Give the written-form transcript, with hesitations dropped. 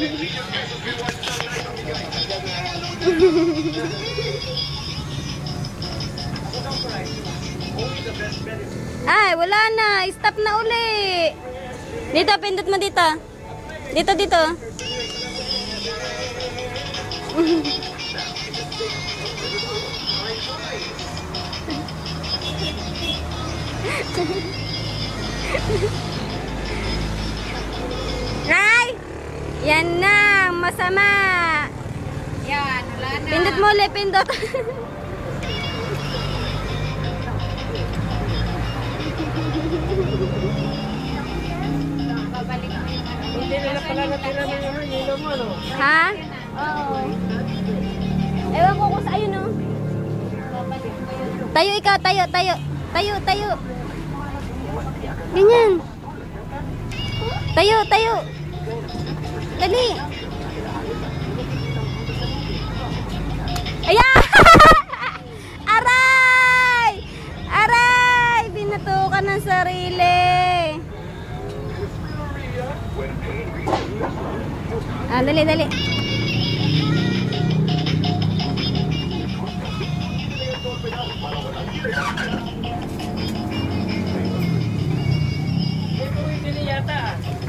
Ay, wala na. Stop na uli. Dito, pindot mo dito. Dito, dito. Ay! Yan na, masama. Yan, wala na. Pindot mo ulit, pindot. Babalik mo yung ano. Hindi nila pala natira ng hilo mo, no? Ha? Oo. Ewan ko kung sa ayun, no? Babalik mo yung Tayo ikaw, tayo, tayo. Tayo, tayo. Ganyan. Tayo, tayo. Dali. Ayan! Aray! Aray! Binatukan ng sarili. Ah, dali, dali. Hindi yata.